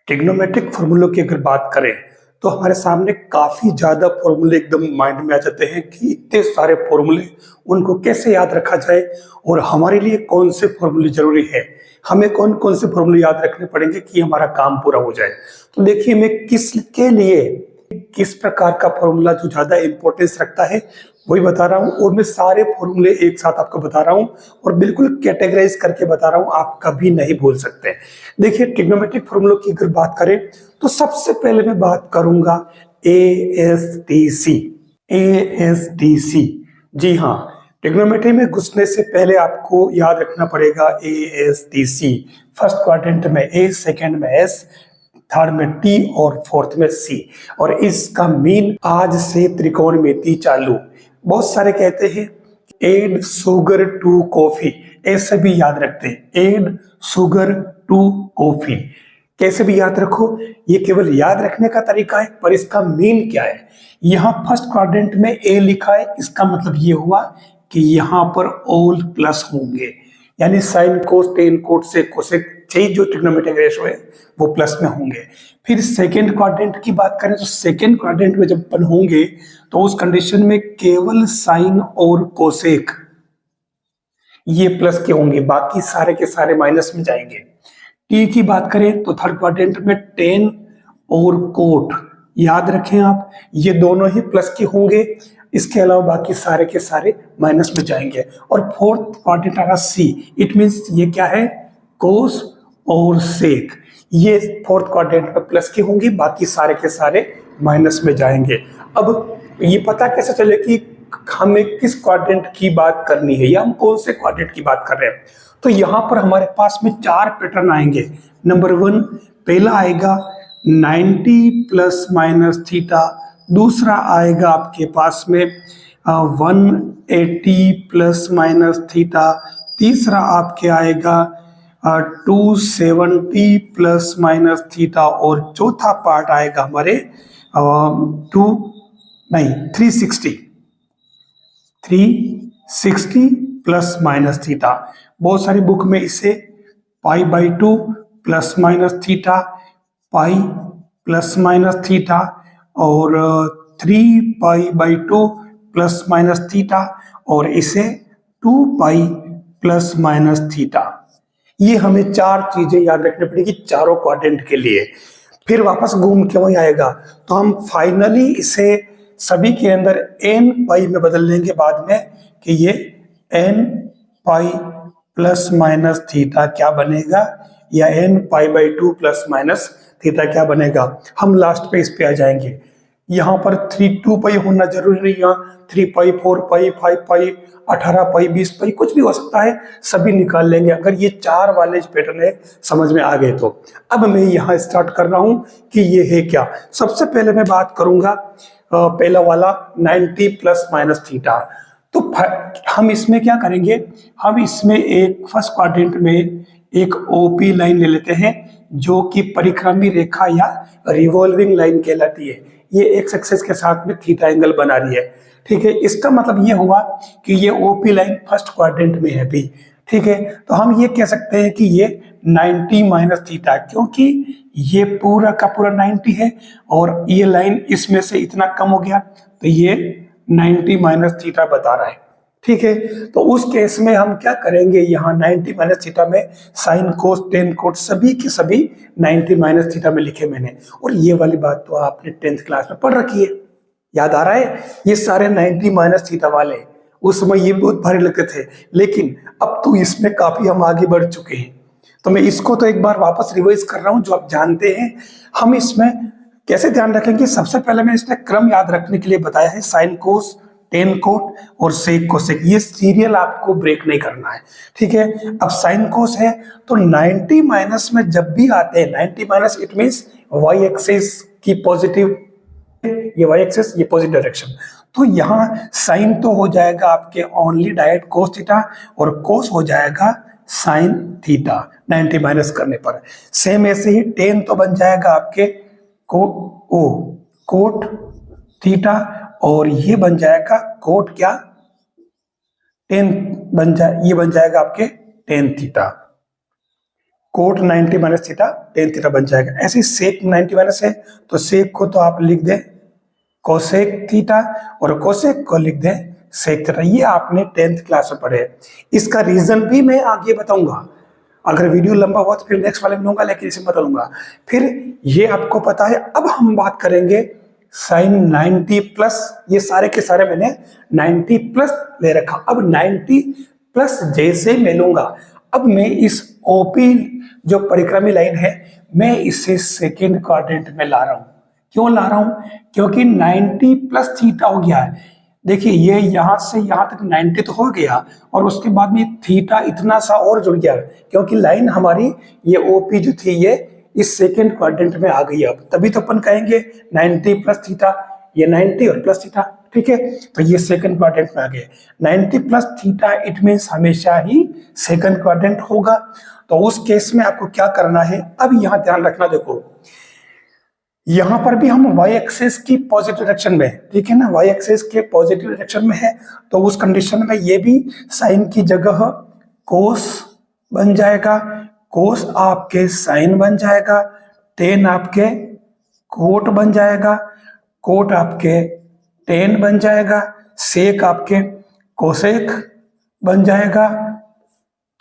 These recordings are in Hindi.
ट्रिग्नोमेट्रिक फॉर्मूलों की अगर बात करें तो हमारे सामने काफी ज्यादा फॉर्मूले एकदम माइंड में आ जाते हैं कि इतने सारे फॉर्मूले उनको कैसे याद रखा जाए और हमारे लिए कौन से फॉर्मूले जरूरी है, हमें कौन कौन से फॉर्मूले याद रखने पड़ेंगे कि हमारा काम पूरा हो जाए। तो देखिए मैं किसके लिए किस प्रकार का फॉर्मूला जो ज्यादा इंपॉर्टेंस रखता है वही बता रहा हूं, और मैं सारे फॉर्मूले एक साथ आपको बता रहा हूं और बिल्कुल कैटेगराइज करके बता रहा हूं, आप कभी नहीं भूल सकते। देखिए ट्रिग्नोमेट्रिक फॉर्मूलों की अगर बात करें तो सबसे पहले मैं बात करूंगा ASTC। ASTC, जी हाँ, ट्रिग्नोमेट्री में घुसने से पहले आपको याद रखना पड़ेगा ASTC। फर्स्ट क्वाड्रेंट में A, सेकंड में S, थर्ड में T और फोर्थ में C। और इसका मीन आज से त्रिकोणमिति चालू। बहुत सारे कहते हैं एड शुगर टू कॉफी, ऐसे भी याद रखते हैं एड शुगर टू कॉफी। कैसे भी याद रखो, ये केवल याद रखने का तरीका है, पर इसका मीन क्या है। यहां फर्स्ट क्वाड्रेंट में A लिखा है, इसका मतलब ये हुआ कि यहां पर ऑल प्लस होंगे, यानी साइन कोस टेन कोट से कोसेक जो ट्रिग्नोमेट्रिक रेशो है वो प्लस में होंगे। फिर सेकेंड क्वाड्रेंट की बात करें तो सेकेंड क्वाड्रेंट में जब अपन होंगे तो उस कंडीशन में केवल साइन और कोसेक ये प्लस के होंगे, बाकी सारे के सारे माइनस में जाएंगे। टी की बात करें तो थर्ड क्वाड्रेंट में टेन और कोट, याद रखें आप, ये दोनों ही प्लस के होंगे, इसके अलावा बाकी सारे के सारे माइनस में जाएंगे। और फोर्थ क्वाड्रेंट आएगा सी, इट मींस ये क्या है, कोस और सेक, ये फोर्थ क्वाड्रेंट में प्लस के होंगे, बाकी सारे के सारे माइनस में जाएंगे। अब ये पता कैसे चले कि हमें किस क्वाड्रेंट की बात करनी है या हम कौन से क्वाड्रेंट की बात कर रहे हैं। तो यहां पर हमारे पास में चार पैटर्न आएंगे। नंबर 1 पहला आएगा 90 प्लस माइनस थीटा, दूसरा आएगा आपके पास में 180 प्लस माइनस थीटा, तीसरा आपके आएगा 270 प्लस माइनस थीटा, और चौथा पार्ट आएगा हमारे 360 प्लस माइनस थीटा। बहुत सारी बुक में इसे π/2 plus minus theta, pi plus minus theta और 3π/2 प्लस माइनस थीटा, और इसे 2π प्लस माइनस थीटा। ये हमें चार चीजें याद रखनी पड़ेगी चारों क्वाड्रेंट के लिए। फिर वापस घूम के वहीं आएगा तो हम फाइनली इसे सभी के अंदर n π में बदल लेंगे बाद में कि ये n π प्लस माइनस थीटा क्या बनेगा, या n π/2 प्लस माइनस थीटा क्या बनेगा। हम लास्ट पे इस पे आ जाएंगे। यहाँ पर 2π होना जरूरी नहीं, यहाँ 3π 4π 5π 18π 20π कुछ भी हो सकता है, सभी निकाल लेंगे अगर ये चार वाले पैटर्न है समझ में आ गए तो। अब मैं यहाँ स्टार्ट कर रहा हूँ कि ये है क्या। सबसे पहले मैं बात करूंगा पहला वाला 90 प्लस माइनस थीटा। तो हम इसमें क्या करेंगे, हम इसमें एक फर्स्ट क्वाड्रेंट में एक OP लाइन ले लेते हैं जो कि परिक्रमी रेखा या रिवॉल्विंग लाइन कहलाती है। ये एक्स एक्सिस के साथ में थीटा एंगल बना रही है, ठीक है। इसका मतलब ये हुआ कि ये OP लाइन फर्स्ट क्वाड्रेंट में है भी, ठीक है। तो हम ये कह सकते हैं कि ये 90 माइनस थीटा, क्योंकि ये पूरा का पूरा 90 है और ये लाइन इसमें से इतना कम हो गया तो ये 90 माइनस थीटा बता रहा है, ठीक है। तो उस केस में हम क्या करेंगे, यहाँ 90 माइनस थीटा में साइन कोस टेन कोट सभी के सभी 90 माइनस थीटा में लिखे मैंने। और ये वाली बात तो आपने 10th क्लास में पढ़ रखी है, याद आ रहा है। ये सारे 90 माइनस थीटा वाले उस समय ये बहुत भारी लगते थे, लेकिन अब तो इसमें काफी हम आगे बढ़ चुके हैं। तो मैं इसको तो एक बार वापस रिवाइज कर रहा हूं जो आप जानते हैं। हम इसमें कैसे ध्यान रखेंगे, सबसे पहले मैं इसमें क्रम याद रखने के लिए बताया है, साइन कोस टेन कोट और सेक कोसेक, ये सीरियल आपको ब्रेक नहीं करना है, ठीक है। अब साइन कोस है तो 90 माइनस में जब भी आते हैं 90 minus, it means y axis की पॉजिटिव, ये वाई एक्सिस ये पॉजिटिव डायरेक्शन। तो यहाँ साइन तो हो जाएगा आपके ओनली डायरेक्ट कोस थीटा और कोस हो जाएगा साइन थीटा 90 माइनस करने पर। सेम ऐसे ही टेन तो बन जाएगा आपके कोट थीटा और ये बन जाएगा कोट क्या टेन ये बन जाएगा आपके tan theta. Cot 90 minus theta tan theta बन जाएगा। ऐसे सेक 90 माइनस है तो सेक को तो आप लिख दें कोसेक थीटा और कोसेक को लिख दें सेक थीटा। ये आपने 10th क्लास में पढ़े। इसका रीजन भी मैं आगे बताऊंगा, अगर वीडियो लंबा हुआ तो फिर नेक्स्ट वाले में लूंगा, लेकिन इसे बताऊंगा। फिर ये आपको पता है। अब हम बात करेंगे साइन 90 प्लस, ये सारे के सारे मैंने 90 प्लस ले रखा। अब 90 प्लस जैसे मैं लूंगा, अब मैं इस ओपी जो परिक्रमी लाइन है मैं इसे सेकेंड क्वाड्रेंट में ला रहा हूं। क्यों ला रहा हूं? क्योंकि 90 प्लस थीटा हो गया है। देखिए ये यहां से यहां तक 90 तो हो गया और उसके बाद में थीटा इतना सा और जुड़ गया, क्योंकि लाइन हमारी ये ओपी जो थी ये इस सेकेंड क्वाड्रेंट में आ गई। अब तभी तो अपन कहेंगे 90 प्लस थीटा, ये 90 और प्लस थीटा, ठीक है। तो ये सेकंड क्वाड्रेंट में आ गए 90 प्लस थीटा, इट मीन्स हमेशा ही सेकंड क्वाड्रेंट होगा। तो उस केस में आपको क्या करना है, अब यहां ध्यान रखना, देखो यहां पर भी हम y एक्सिस की पॉजिटिव डायरेक्शन में है, ठीक है ना, y एक्सिस के पॉजिटिव डायरेक्शन में है। तो उस कंडीशन में ये भी साइन की जगह कोस बन जाएगा, कोस आपके साइन बन जाएगा, टेन आपके कोट बन जाएगा, कोट आपके टेन बन जाएगा, सेक आपके कोसेक बन जाएगा।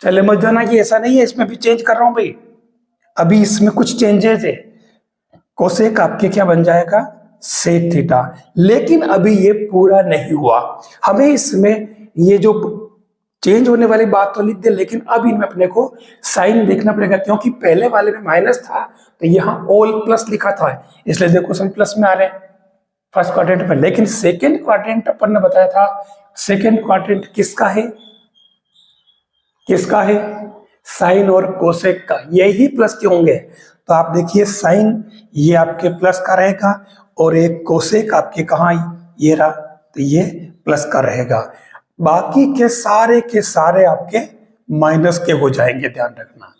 चले मत जाना कि ऐसा नहीं है, इसमें भी चेंज कर रहा हूं भाई, अभी इसमें कुछ चेंजेस है। कोसेक आपके क्या बन जाएगा, सेक थीटा। लेकिन अभी ये पूरा नहीं हुआ, हमें इसमें ये जो चेंज होने वाली बात तो लिख दे, लेकिन अब इनमें अपने को साइन देखना पड़ेगा, क्योंकि पहले वाले में माइनस था तो यहाँ ऑल प्लस लिखा था, इसलिए देखो सब प्लस में आ रहे हैं फर्स्ट क्वाड्रेंट में। लेकिन सेकेंड क्वाड्रेंट अपन ने बताया था, सेकेंड क्वाड्रेंट किसका है, किसका है, साइन और कोसेक का, यही प्लस के होंगे। तो आप देखिए साइन ये आपके प्लस का रहेगा और एक कोसेक आपके कहाँ, ये रहा, तो ये प्लस का रहेगा। बाकी के सारे आपके माइनस के हो जाएंगे, ध्यान रखना।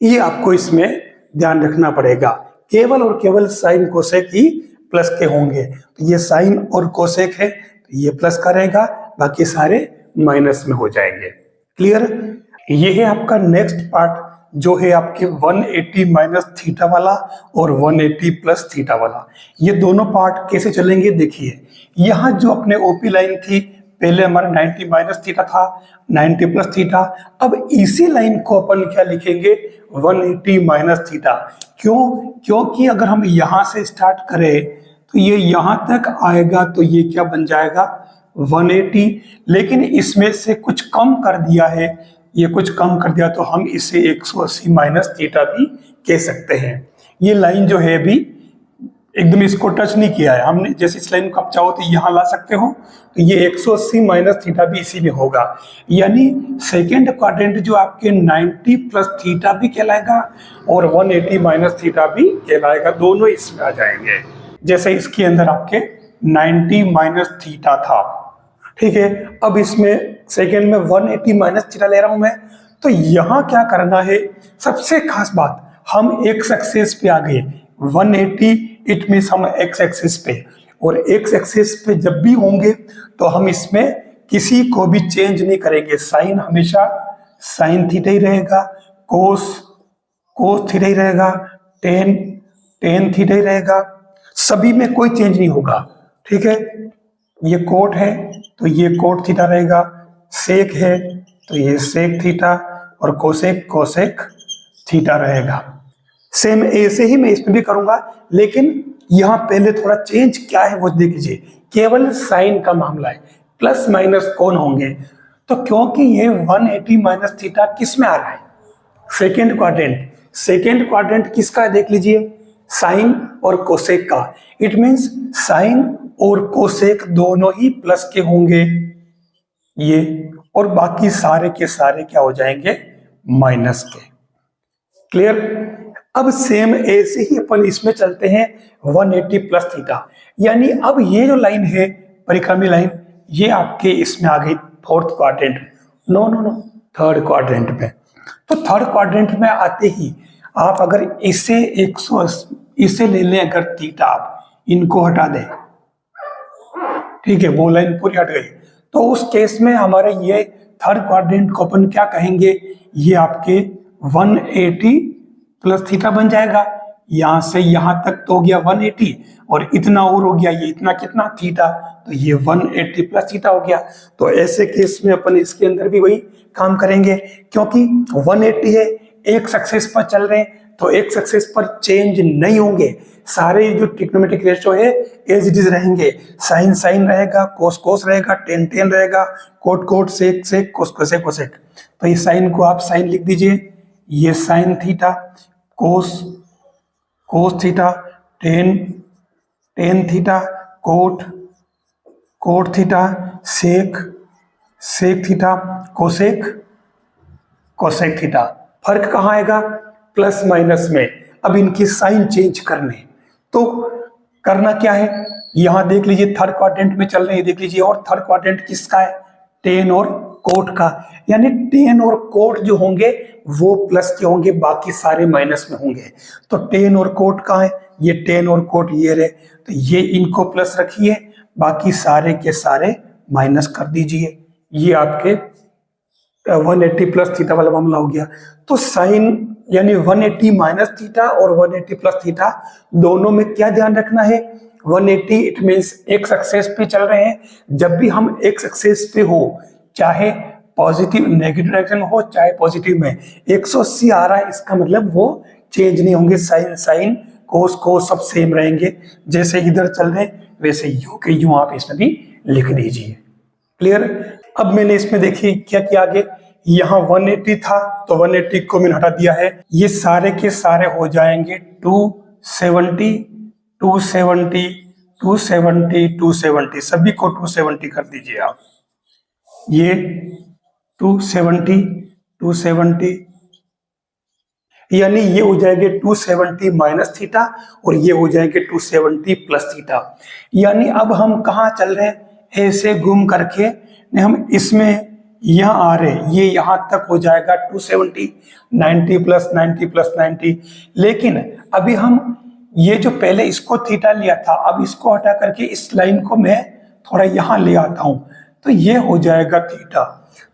ये आपको इसमें ध्यान रखना पड़ेगा, केवल और केवल साइन कोसेक ही प्लस के होंगे। तो ये साइन और कोसेक है तो ये प्लस का रहेगा, बाकी सारे माइनस में हो जाएंगे। क्लियर? ये है आपका नेक्स्ट पार्ट जो है आपके 180 माइनस थीटा वाला और 180 प्लस थीटा वाला। ये दोनों पार्ट कैसे चलेंगे देखिए। यहाँ जो अपने ओपी लाइन थी, पहले हमारा 90 माइनस थीटा था, 90 प्लस थीटा। अब इसी लाइन को अपन क्या लिखेंगे, 180 माइनस थीटा। क्यों? क्योंकि अगर हम यहाँ से स्टार्ट करें तो ये यहाँ तक आएगा, तो ये क्या बन जाएगा 180। लेकिन इसमें से कुछ कम कर दिया है, ये कुछ कम कर दिया तो हम इसे 180 माइनस थीटा भी कह सकते हैं। ये लाइन जो है अभी एकदम इसको टच नहीं किया है हमने, जैसे इस लाइन को आप चाहो तो यहाँ ला सकते हो, तो ये 180 माइनस थीटा भी इसी में होगा। यानी सेकेंड क्वाड्रेंट जो आपके 90 प्लस थीटा भी कहलाएगा और 180 माइनस थीटा भी कहलाएगा, दोनों इसमें आ जाएंगे। जैसे इसके अंदर आपके 90 माइनस थीटा था, ठीक है। अब इसमें सेकेंड में 180 माइनस थीटा ले रहा हूं मैं, तो यहां क्या करना है, सबसे खास बात, हम एक्स एक्सिस पे आ गए 180, इट मीन्स हम एक्स एक्सिस पे, और एक्स एक्सिस पे जब भी होंगे तो हम इसमें किसी को भी चेंज नहीं करेंगे। साइन हमेशा साइन थीटा ही रहेगा, कोस थीटा ही रहेगा, टेन थीटा ही रहेगा, सभी में कोई चेंज नहीं होगा, ठीक है। ये कोट है तो ये कोट थीटा रहेगा, सेक है तो ये सेक थीटा, और कोसेक थीटा रहेगा। सेम ऐसे ही मैं इसमें भी करूंगा, लेकिन यहां पहले थोड़ा चेंज क्या है वो देख लीजिए। केवल साइन का मामला है, प्लस माइनस कौन होंगे, तो क्योंकि ये 180 माइनस थीटा किस में आ रहा है, सेकेंड क्वाड्रेंट। सेकेंड क्वाड्रेंट किसका है देख लीजिए, साइन और कोसेक का। इट मीन्स साइन और कोसेक दोनों ही प्लस के होंगे ये, और बाकी सारे के सारे क्या हो जाएंगे, माइनस के। क्लियर? अब सेम ऐसे ही अपन इसमें चलते हैं 180 प्लस थीटा। यानी अब ये जो लाइन है परिक्रमी लाइन, ये आपके इसमें आ गई fourth quadrant, no third quadrant में। तो थर्ड क्वाड्रेंट में आते ही आप अगर इसे 180 इसे ले लें, अगर थीटा आप इनको हटा दें, ठीक है, वो लाइन पूरी हट गई, तो उस केस में हमारे ये थर्ड क्वाड्रेंट को अपन क्या कहेंगे, ये आपके 180 प्लस थीटा बन जाएगा। यहां से यहां तक तो हो गया 180 और इतना और हो गया, ये इतना कितना थीटा, तो ये 180 प्लस थीटा हो गया। तो ऐसे केस में अपन इसके अंदर भी वही काम करेंगे, क्योंकि 180 है, एक सक्सेस पर चल रहे हैं तो एक सक्सेस पर चेंज नहीं होंगे, सारे जो ट्रिग्नोमेट्रिक रेशियो है एज इट इज रहेंगे। साइन साइन रहेगा, कोस कोस रहेगा, टेन टेन रहेगा, cot cot, sec sec, cos cosec cosec. तो इस साइन को आप साइन लिख दीजिए, ये sine theta, cos cos theta, tan tan theta, cot cot theta, sec sec theta, cosec cosec theta. फर्क कहाँ आएगा, प्लस माइनस में। अब इनकी साइन चेंज करने, तो करना क्या है, यहां देख लीजिए थर्ड क्वाड्रेंट में चल रहे हैं, देख लीजिए, और थर्ड क्वाड्रेंट किसका है, टेन और कोट का, यानी टेन और कोट जो होंगे वो प्लस के होंगे, बाकी सारे माइनस में होंगे। तो टेन और कोट कहाँ है, ये टेन और कोट ये रहे, तो ये इनको प्लस रखिए, बाकी सारे के सारे माइनस कर दीजिए। ये आपके 180 प्लस थीटा वाला मामला हो गया। तो साइन यानी 180 माइनस थीटा और 180 प्लस थीटा, दोनों में क्या ध्यान रखना है, 180 इट मीन्स एक सक्सेस पे चल रहे हैं। जब भी हम एक सक्सेस पे हो, चाहे पॉजिटिव नेगेटिव डायरेक्शन हो चाहे पॉजिटिव में, 180 आ रहा है, इसका मतलब वो चेंज नहीं होंगे, साइन साइन कोस कोस सब सेम रहेंगे, जैसे इधर चल रहे वैसे यू के यू आप इसमें भी लिख दीजिए। क्लियर। अब मैंने इसमें देखिए क्या किया, आगे यहाँ 180 था तो 180 को मैंने हटा दिया है, ये सारे के सारे हो जाएंगे 270 270 270 270, सभी को 270 कर दीजिए आप, ये 270 270, यानी ये हो जाएंगे 270 माइनस थीटा और ये हो जाएंगे 270 प्लस थीटा। यानी अब हम कहाँ चल रहे हैं, ऐसे घूम करके हम इसमें यहाँ आ रहे हैं, ये यहाँ तक हो जाएगा 270, 90 प्लस 90 प्लस 90। लेकिन अभी हम ये जो पहले इसको थीटा लिया था, अब इसको हटा करके इस लाइन को मैं थोड़ा यहाँ ले आता हूँ, तो ये हो जाएगा थीटा।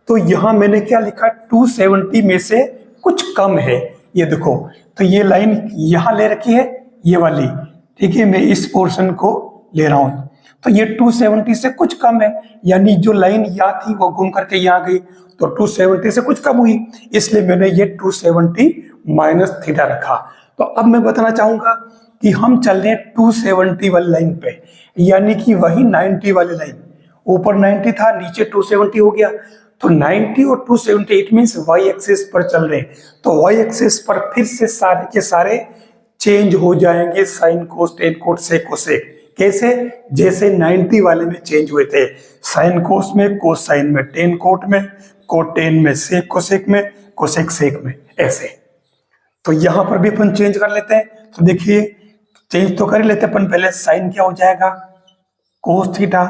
तो यहाँ मैंने क्या लिखा, 270 में से कुछ कम है, ये देखो, तो ये लाइन यहाँ ले रखी है, ये वाली, ठीक है, मैं इस पोर्शन को ले रहा हूँ, तो ये 270 से कुछ कम है, यानी जो लाइन यहाँ थी वो घूम करके यहाँ गई, तो 270 से कुछ कम हुई, इसलिए मैंने ये 270 माइनस थीटा रखा। तो अब मैं बताना चाहूंगा कि हम चल रहे हैं 270 वाली लाइन पे, यानी कि वही 90 वाली लाइन, ऊपर 90 था नीचे 270 हो गया, तो 90 और 270 इट मींस वाई एक्सिस पर चल रहे हैं, तो वाई एक्सिस पर फिर से सारे के सारे चेंज हो जाएंगे, sine cos tan cot sec cosec. कैसे, जैसे 90 वाले में चेंज हुए थे, साइन कोस में, कोस साइन में, टेन कोट में, कोट टेन में, सेक कोसेक में, कोसेक सेक में, ऐसे। तो यहां पर भी अपन चेंज कर लेते हैं, तो देखिए चेंज तो कर ही लेते हैं अपन, पहले साइन क्या हो जाएगा, कोस थीटा,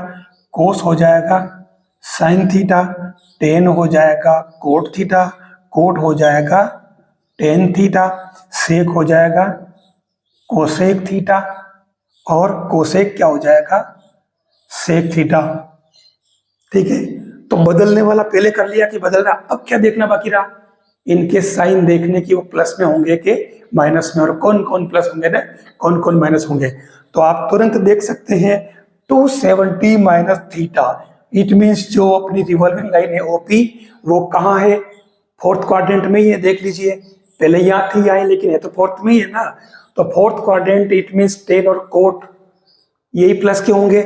कोस हो जाएगा साइन थीटा, टेन हो जाएगा कोट थीटा, कोट हो जाएगा टेन थीटा, सेक हो जाएगा कोसेक थीटा, और कोसेक क्या हो जाएगा, सेक थीटा। ठीक है, तो बदलने वाला पहले कर लिया कि बदल रहा, अब क्या देखना बाकी रहा, इनके साइन देखने की, वो प्लस में होंगे कि माइनस में, और कौन कौन प्लस होंगे ना कौन कौन माइनस होंगे। तो आप तुरंत देख सकते हैं 270 माइनस थीटा, इट मीन्स जो अपनी रिवॉल्विंग लाइन है ओपी, वो कहाँ है, फोर्थ क्वाड्रेंट में ही है, देख लीजिए, पहले यहाँ थी यहाँ, लेकिन है तो फोर्थ में ही है ना, तो fourth quadrant it means ten और कोट यही प्लस के होंगे,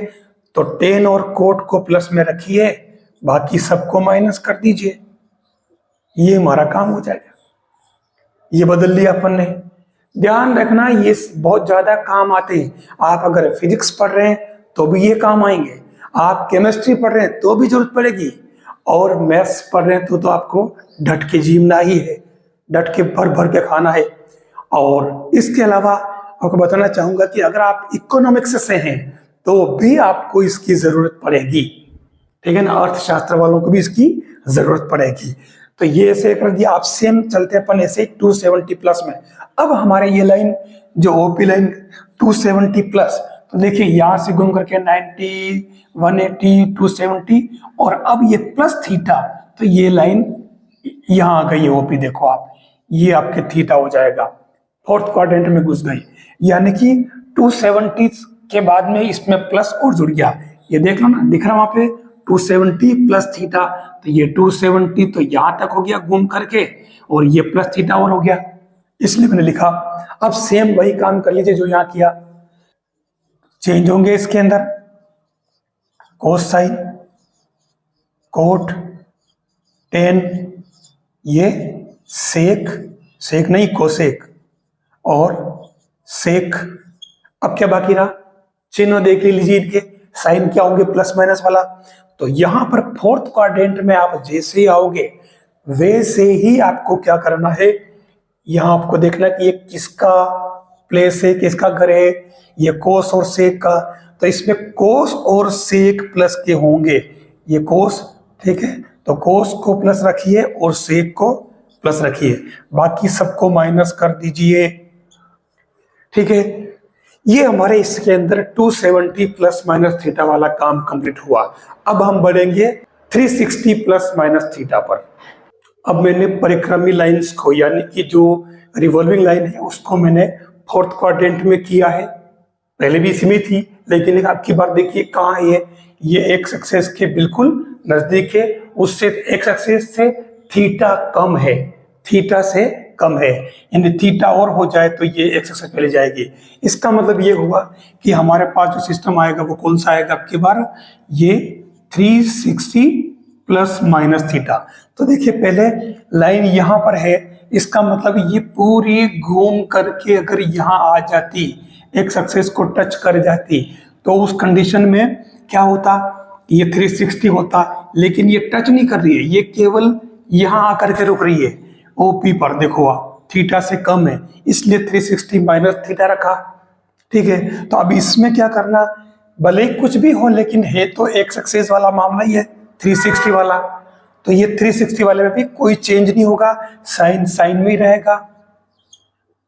तो टेन और कोट को प्लस में रखिए, बाकी सबको माइनस कर दीजिए, ये हमारा काम हो जाएगा। ये बदल लिया अपन ने। ध्यान रखना ये बहुत ज्यादा काम आते हैं, आप अगर फिजिक्स पढ़ रहे हैं तो भी ये काम आएंगे, आप केमिस्ट्री पढ़ रहे हैं तो भी जरूरत पड़ेगी, और मैथ्स पढ़ रहे हैं तो आपको डट के जीना ही है, डट के भर भर के खाना है। और इसके अलावा आपको बताना चाहूंगा कि अगर आप इकोनॉमिक्स से हैं तो भी आपको इसकी जरूरत पड़ेगी, ठीक है ना, अर्थशास्त्र वालों को भी इसकी जरूरत पड़ेगी। तो ये ऐसे कर दिया, आप सेम चलते अपन ऐसे 270 प्लस में। अब हमारे ये लाइन जो ओपी लाइन 270 प्लस, तो देखिए यहां से घूम करके 90 180 270, और अब ये प्लस थीटा, तो ये लाइन यहाँ आ गई है ओपी, देखो आप, ये आपके थीटा हो जाएगा, फोर्थ क्वाड्रेंट में घुस गई, यानी कि 270 के बाद में इसमें प्लस और जुड़ गया। ये देख लो ना, दिख रहा वहां पे 270 प्लस थीटा, तो ये 270 तो यहां तक हो गया घूम करके, और ये प्लस थीटा और हो गया, इसलिए मैंने लिखा। अब सेम वही काम कर लीजिए जो यहां किया, चेंज होंगे इसके अंदर, कोस साइन, कोट, टेन, ये सेक, सेक नहीं कोसेक, और सेक। अब क्या बाकी रहा, चिन्ह देख लीजिए इनके, साइन क्या होंगे, प्लस माइनस वाला। तो यहां पर फोर्थ क्वाड्रेंट में आप जैसे ही आओगे वैसे ही आपको क्या करना है, यहां आपको देखना कि ये किसका प्लेस है, किसका घर है, ये कोस और सेक का। तो इसमें कोस और सेक प्लस के होंगे, ये कोस, ठीक है, तो कोस को प्लस रखिए और सेक को प्लस रखिए, बाकी सबको माइनस कर दीजिए, ठीक है। ये हमारे इसके अंदर 270 प्लस माइनस थीटा वाला काम कंप्लीट हुआ। अब हम बढ़ेंगे 360 प्लस माइनस थीटा पर। अब मैंने परिक्रमी लाइंस को, यानी कि जो रिवॉल्विंग लाइन है उसको मैंने फोर्थ क्वाड्रेंट में किया है, पहले भी इसमें थी, लेकिन अब की बार देखिए कहाँ है, ये एक्स एक्सिस के बिल्कुल नजदीक है, उससे एक्स एक्सिस से थीटा कम है, थीटा से कम है, यानी थीटा और हो जाए तो ये एक्स एक्सिस पहले जाएगी। इसका मतलब ये हुआ कि हमारे पास जो सिस्टम आएगा वो कौन सा आएगा, अब की बार ये 360 प्लस माइनस थीटा। तो देखिए पहले लाइन यहां पर है, इसका मतलब ये पूरी घूम करके अगर यहां आ जाती, एक्स एक्सिस को टच कर जाती, तो उस कंडीशन में क्या होता, ये 360 होता, लेकिन ये टच नहीं कर रही है, ये केवल यहां आकर के रुक रही है ओपी पर, देखो आप थीटा से कम है, इसलिए 360 माइनस थीटा रखा, ठीक है। तो अब इसमें क्या करना, भले ही कुछ भी हो लेकिन है तो एक्स एक्सिस वाला मामला ही है 360 वाला, तो ये 360 वाले में भी कोई चेंज नहीं होगा, साइन साइन में ही रहेगा,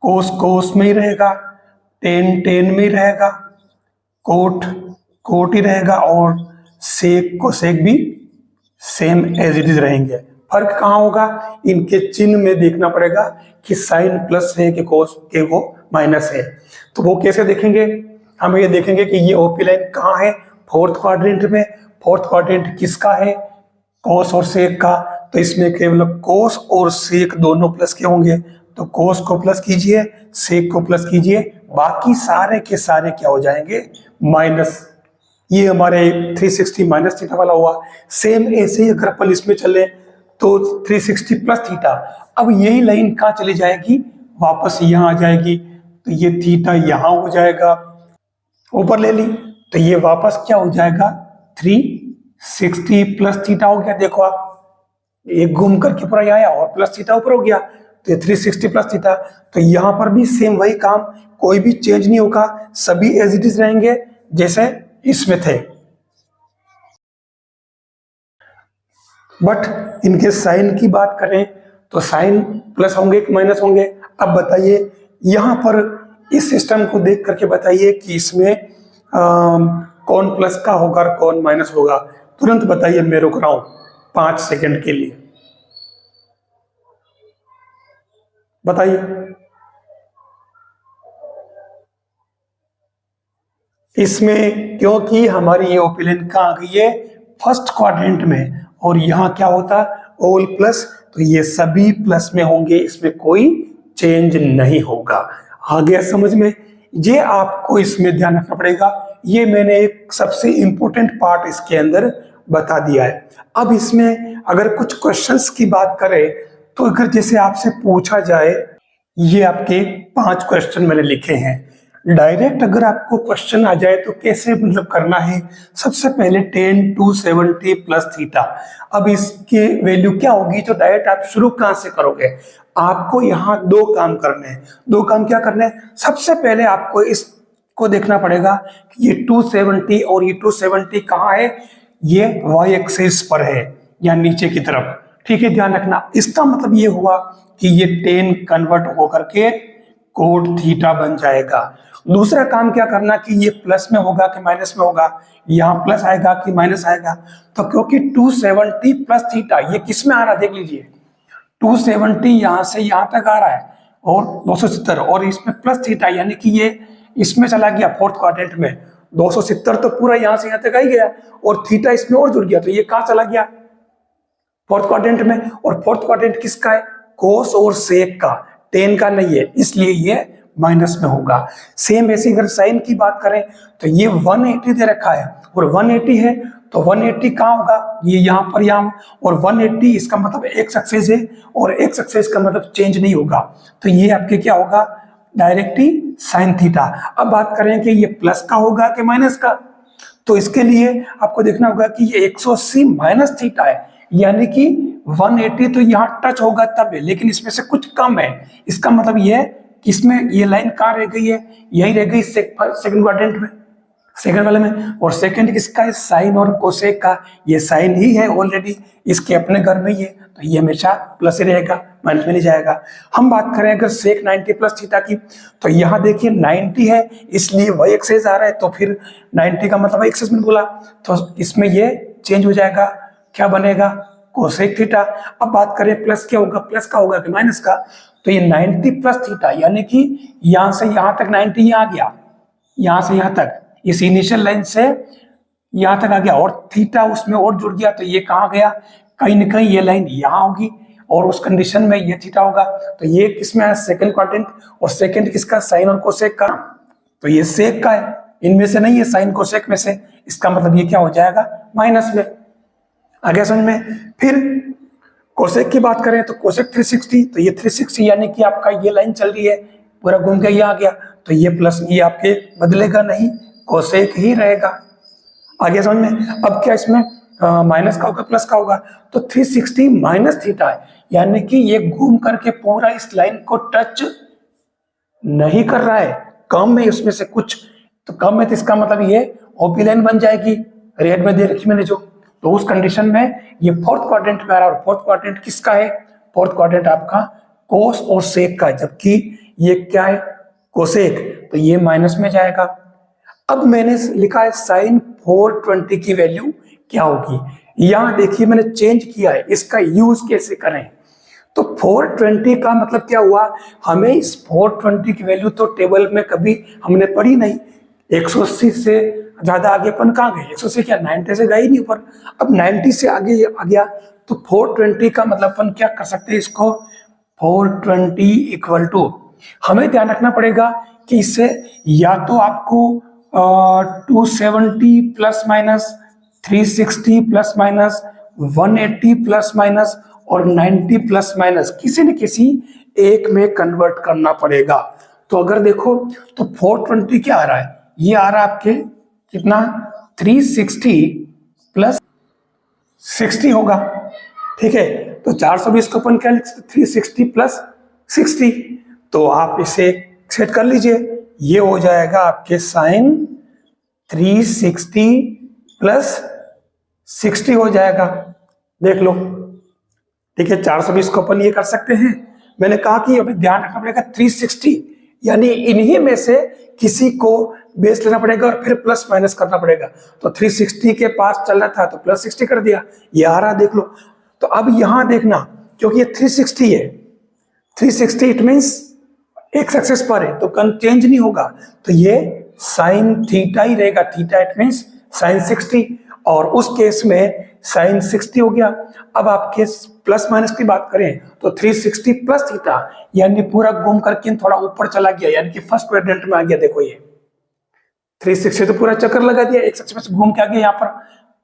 कोस कोस में ही रहेगा, टेन टेन में ही रहेगा, कोट कोट ही रहेगा, और सेक को सेक भी सेम एज इट इज रहेंगे। फर्क कहाँ होगा, इनके चिन्ह में देखना पड़ेगा कि साइन प्लस है कि कोस के वो माइनस है। तो वो कैसे देखेंगे, हम ये देखेंगे कि ये ओपी लाइन कहाँ है, फोर्थ क्वाड्रेंट में। फोर्थ क्वाड्रेंट किसका है, कोस और सेक का, तो इसमें केवल कोस और सेक दोनों प्लस के होंगे, तो कोस को प्लस कीजिए, सेक को प्लस कीजिए, बाकी सारे के सारे क्या हो जाएंगे, माइनस। ये हमारे 360 माइनस थीटा वाला हुआ। सेम ऐसे ही अगर अपन इसमें चले तो 360 प्लस थीटा, अब यही लाइन कहाँ चली जाएगी, वापस यहाँ आ जाएगी, तो ये थीटा यहाँ हो जाएगा, ऊपर ले ली, तो ये वापस क्या हो जाएगा 360 प्लस थीटा हो गया। देखो आप, एक घूम करके पूरा यहाँ आया और प्लस थीटा ऊपर हो गया, तो ये 360 प्लस थीटा। तो यहाँ पर भी सेम वही काम, कोई भी चेंज नहीं होगा, सभी एज इट इज रहेंगे जैसे इसमें थे, बट इनके साइन की बात करें तो साइन प्लस होंगे कि माइनस होंगे। अब बताइए यहां पर इस सिस्टम को देख करके बताइए कि इसमें कौन प्लस का होगा और कौन माइनस होगा, तुरंत बताइए, मैं रुक रहा हूं 5 सेकंड के लिए, बताइए। इसमें क्योंकि हमारी ये ओपी लाइन कहाँ आ गई है, फर्स्ट क्वाड्रेंट में, और यहाँ क्या होता, ऑल प्लस, तो ये सभी प्लस में होंगे, इसमें कोई चेंज नहीं होगा। आ गया समझ में, ये आपको इसमें ध्यान रखना पड़ेगा। ये मैंने एक सबसे इंपॉर्टेंट पार्ट इसके अंदर बता दिया है। अब इसमें अगर कुछ क्वेश्चंस की बात करें तो अगर जैसे आपसे पूछा जाए, ये आपके 5 क्वेश्चन मैंने लिखे हैं, डायरेक्ट अगर आपको क्वेश्चन आ जाए तो कैसे मतलब करना है। सबसे पहले 10 270 प्लस थीटा, अब इसकी वैल्यू क्या होगी, तो डायरेक्ट आप शुरू कहां से करोगे, आपको यहाँ 2 काम करने हैं। 2 काम क्या करने हैं, सबसे पहले आपको इसको देखना पड़ेगा कि ये 270 और ये 270 कहाँ है, ये वाई एक्सिस पर है या नीचे की तरफ, ठीक है, ध्यान रखना। इसका मतलब ये हुआ कि ये 10 कन्वर्ट होकर के कोट थीटा बन जाएगा, दूसरा काम क्या करना कि ये प्लस में होगा कि माइनस में होगा, यहाँ प्लस आएगा कि माइनस आएगा। तो क्योंकि 270 प्लस थीटा ये किस में आ रहा है देख लीजिए, 270 यहाँ से यहाँ तक आ रहा है और 270 और इसमें प्लस थीटा यानी कि ये इसमें चला गया फोर्थ क्वाड्रेंट में। 270 तो पूरा यहाँ से यहाँ तक आ ही गया और थीटा इसमें और जुड़ गया, तो ये कहाँ चला गया, फोर्थ क्वाड्रेंट में। और फोर्थ क्वाड्रेंट किसका है, कोस और सेक का, टेन का नहीं है, इसलिए ये माइनस में होगा। सेम ऐसे अगर साइन की बात करें तो ये 180 दे रखा है और 180 है तो 180 कहाँ होगा, ये यहाँ पर यहाँ, और 180 इसका मतलब एक सक्सेस है और एक सक्सेस का मतलब चेंज नहीं होगा, तो ये आपके क्या होगा, डायरेक्टली साइन थीटा। अब बात करें कि ये प्लस का होगा कि माइनस का, तो इसके लिए आपको देखना होगा कि ये 180 माइनस थीटा है, यानी कि 180 तो यहाँ टच होगा तब है, लेकिन इसमें से कुछ कम है। इसका मतलब ये है कि इसमें ये लाइन कहाँ रह गई है, यही रह गई सेकंड क्वाड्रेंट में, सेकंड वाले में। और सेकंड किसका है, साइन और कोसेक का, ये साइन ही है ऑलरेडी, इसके अपने घर में ही है, तो ये हमेशा प्लस ही रहेगा, माइनस में नहीं जाएगा। हम बात करें अगर सेक 90 प्लस थीटा की, तो यहाँ देखिए 90 है इसलिए वाई एक्सेस आ रहा है, तो फिर 90 का मतलब एक्सेस में बोला, तो इसमें ये चेंज हो जाएगा, क्या बनेगा, कोसेक थीटा। अब बात करें प्लस क्या होगा, प्लस का होगा कि माइनस का, तो ये 90 प्लस थीटा यानी कि यहां से यहां तक 90 यहाँ आ गया, यहां से यहां तक इस इनिशियल लाइन से यहां तक आ गया और थीटा उसमें और जुड़ गया, तो ये कहाँ गया, कहीं ना कहीं ये लाइन यहाँ होगी और उस कंडीशन में ये थीटा होगा। तो ये किसमें है, सेकंड क्वाड्रेंट, और सेकंड किसका, साइन और कोसेक का, तो ये सेक का है, इनमें से नहीं है, साइन कोसेक में से, इसका मतलब ये क्या हो जाएगा, माइनस में। आगे समझ में। फिर कोसेक की बात करें तो कोसेक 360, तो ये 360 यानी कि आपका ये लाइन चल रही है पूरा घूम के ये आ गया, तो ये प्लस ये आपके बदलेगा नहीं, कोसेक ही रहेगा। आगे समझ में। अब क्या इसमें माइनस का होगा प्लस का होगा, तो 360 माइनस थीटा है, यानी कि ये घूम करके पूरा इस लाइन को टच नहीं कर रहा है, कम है उसमें से कुछ, तो कम है तो इसका मतलब ये ओपी लाइन बन जाएगी, रेड में दे रखी मैंने जो, तो उस कंडीशन में ये फोर्थ क्वाड्रेंट में आ रहा है। और फोर्थ क्वाड्रेंट किसका है, फोर्थ क्वाड्रेंट आपका कोस और सेक का है, जबकि ये क्या है, कोसेक, तो ये माइनस में जाएगा। अब मैंने लिखा है साइन 420 की वैल्यू क्या होगी, यहां देखिए मैंने चेंज किया है, इसका यूज कैसे करें। तो 420 का मतलब क्या हुआ, हमें इस 420 की वैल्यू तो टेबल में कभी हमने पढ़ी नहीं, 180 से ज्यादा आगे अपन कहाँ गए, 180 क्या 90 से गए नहीं ऊपर, अब 90 से आगे आ गया, तो 420 का मतलब अपन क्या कर सकते हैं, इसको 420 इक्वल टू, हमें ध्यान रखना पड़ेगा कि इससे या तो आपको 270 plus minus, 360 plus minus, 180 plus minus और 90 प्लस माइनस किसी न किसी एक में कन्वर्ट करना पड़ेगा। तो अगर देखो तो 420 क्या आ रहा है, ये आ रहा है आपके कितना, 360 प्लस 60 होगा, ठीक है। तो 420 को अपन क्या लिख सकते, 360 प्लस 60, तो आप इसे सेट कर लीजिए, ये हो जाएगा आपके साइन 360 प्लस 60 हो जाएगा, देख लो, ठीक है। 420 को अपन ये कर सकते हैं, मैंने कहा कि अभी ध्यान रखना पड़ेगा 360 यानी इन्हीं में से किसी को बेस लेना पड़ेगा और फिर प्लस माइनस करना पड़ेगा, तो 360 के पास चल रहा था तो प्लस 60 कर दिया, ये आ रहा देख लो। तो अब यहां देखना, क्योंकि ये 360 है, 360 इट मीन्स एक सक्सेस पर है तो चेंज नहीं होगा, तो ये साइन थीटा ही रहेगा, थीटा इट मीन्स साइन 60, और उस केस में साइन 60 हो गया। अब आपके प्लस माइनस की बात करें तो 360 प्लस थीटा यानी पूरा घूम करके थोड़ा ऊपर चला गया, यानी कि फर्स्ट क्वाड्रेंट में आ गया, देखो ये 360 तो पूरा चक्कर लगा दिया, एक सक्सेस से घूम के आ गया यहाँ पर,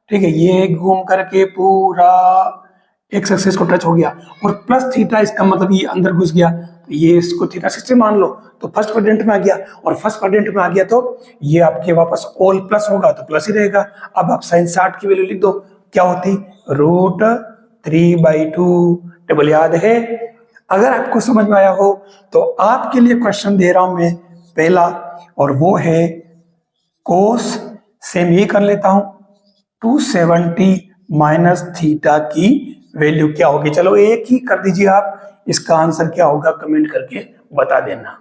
ठीक है, ये घूम करके पूरा एक सक्सेस को टच हो गया, और प्लस थीटा इसका मतलब ये अंदर घुस गया, तो ये इसको थीटा 60 मान लो, तो फर्स्ट क्वाड्रेंट में आ गया, और फर्स्ट क्वाड्रेंट में आ गया तो ये आपके वापस ऑल प्लस होगा तो प्लस ही रहेगा। अब आप साइन 60 की वैल्यू लिख दो, क्या होती, √3/2, टेबल याद है। अगर आपको समझ में आया हो तो आपके लिए क्वेश्चन दे रहा हूं मैं पहला, और वो है कोस, सेम ये कर लेता हूं, 270 माइनस थीटा की वैल्यू क्या होगी, चलो एक ही कर दीजिए आप, इसका आंसर क्या होगा कमेंट करके बता देना।